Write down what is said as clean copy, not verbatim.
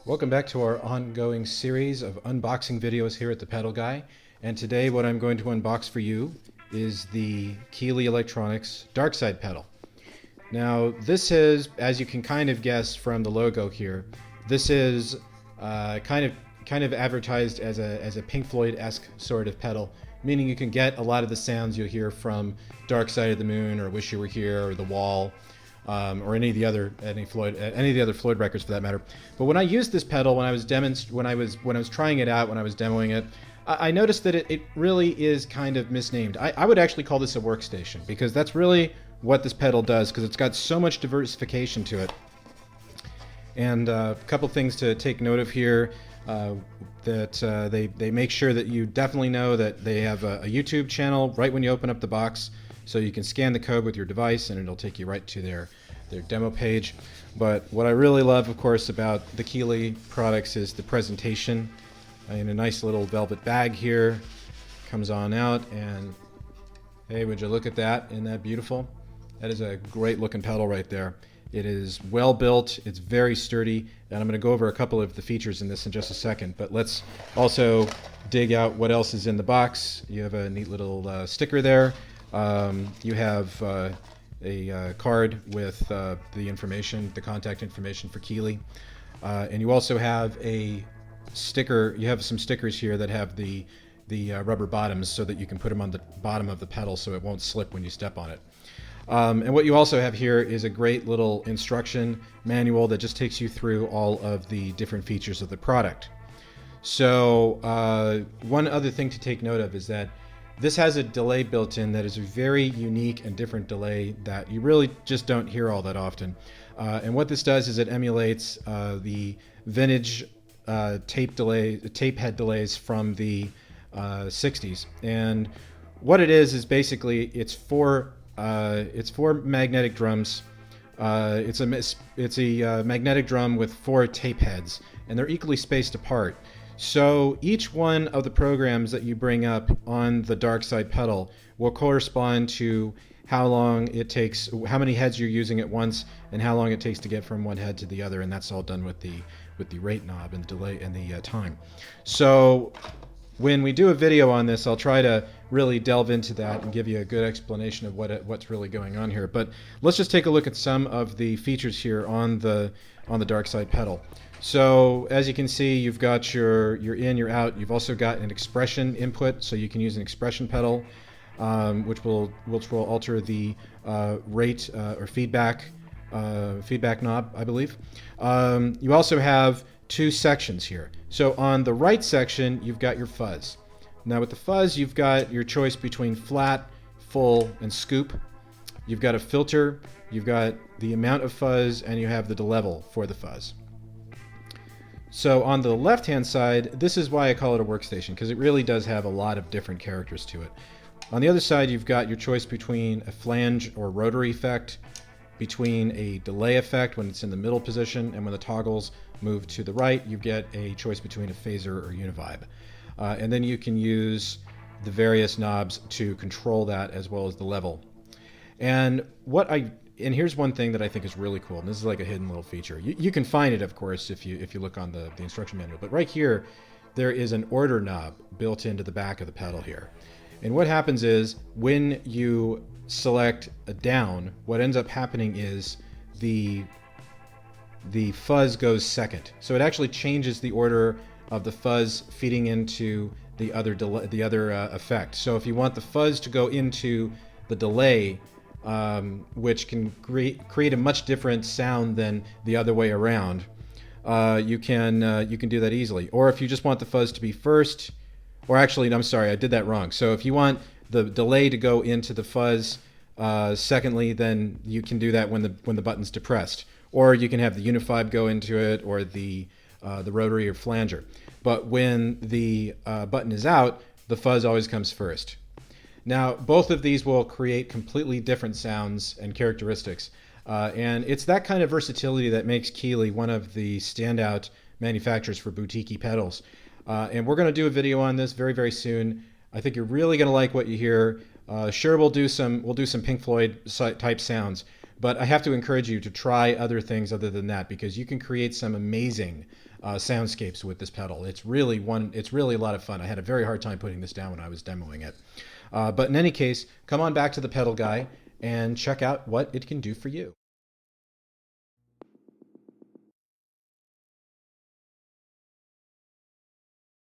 Welcome back to our ongoing series of unboxing videos here at The Pedal Guy. And today what I'm going to unbox for you is the Keeley Electronics Dark Side pedal. Now this is, as you can kind of guess from the logo here, this is kind of advertised as a Pink Floyd-esque sort of pedal, meaning you can get a lot of the sounds you'll hear from Dark Side of the Moon or Wish You Were Here or The Wall. Or any of the other Floyd records for that matter. But when I used this pedal, when I was trying it out, when I was demoing it, I noticed that it really is kind of misnamed. I would actually call this a workstation, because that's really what this pedal does, because it's got so much diversification to it. And a couple things to take note of here, that they make sure that you definitely know that they have a YouTube channel right when you open up the box. So you can scan the code with your device and it'll take you right to their demo page. But what I really love, of course, about the Keeley products is the presentation in a nice little velvet bag here. Comes on out, and hey, would you look at that? Isn't that beautiful? That is a great looking pedal right there. It is well built, it's very sturdy, and I'm going to go over a couple of the features in this in just a second. But let's also dig out what else is in the box. You have a neat little sticker there. You have a card with the information, the contact information for Keeley, and you also have a sticker. You have some stickers here that have the rubber bottoms, so that you can put them on the bottom of the pedal so it won't slip when you step on it. And what you also have here is a great little instruction manual that just takes you through all of the different features of the product. So one other thing to take note of is that this has a delay built in that is a very unique and different delay that you really just don't hear all that often. And what this does is it emulates the vintage tape head delays from the 60s. And what it is basically it's four magnetic drums. It's a magnetic drum with four tape heads, and they're equally spaced apart. So each one of the programs that you bring up on the Dark Side pedal will correspond to how long it takes, how many heads you're using at once, and how long it takes to get from one head to the other, and that's all done with the rate knob and delay and the time. So when we do a video on this, I'll try to really delve into that and give you a good explanation of what's really going on here. But let's just take a look at some of the features here on the Dark Side pedal. So as you can see, you've got your in, your out. You've also got an expression input, so you can use an expression pedal, which will alter the rate or feedback knob, I believe. You also have two sections here. So on the right section, you've got your fuzz. Now with the fuzz, you've got your choice between flat, full, and scoop. You've got a filter, you've got the amount of fuzz, and you have the level for the fuzz. So on the left-hand side, this is why I call it a workstation, because it really does have a lot of different characters to it. On the other side, you've got your choice between a flange or rotary effect, between a delay effect when it's in the middle position, and when the toggles move to the right, you get a choice between a phaser or univibe. And then you can use the various knobs to control that, as well as the level. And here's one thing that I think is really cool, and this is like a hidden little feature. You can find it, of course, if you look on the instruction manual, but right here there is an order knob built into the back of the pedal here. And what happens is when you select a down, what ends up happening is the fuzz goes second. So it actually changes the order of the fuzz feeding into the other effect. So if you want the fuzz to go into the delay, which can create a much different sound than the other way around, you can do that easily. Or if you just want the fuzz to be first, or actually, I'm sorry, I did that wrong. So if you want the delay to go into the fuzz secondly, then you can do that when the button's depressed. Or you can have the unifibe go into it, or the rotary or flanger. But when the button is out, the fuzz always comes first. Now, both of these will create completely different sounds and characteristics. And it's that kind of versatility that makes Keeley one of the standout manufacturers for boutique pedals. And we're going to do a video on this very, very soon. I think you're really going to like what you hear. Sure, we'll do some Pink Floyd type sounds, But I have to encourage you to try other things other than that, because you can create some amazing soundscapes with this pedal. It's really a lot of fun. I had a very hard time putting this down when I was demoing it. But in any case, come on back to the Pedal Guy and check out what it can do for you.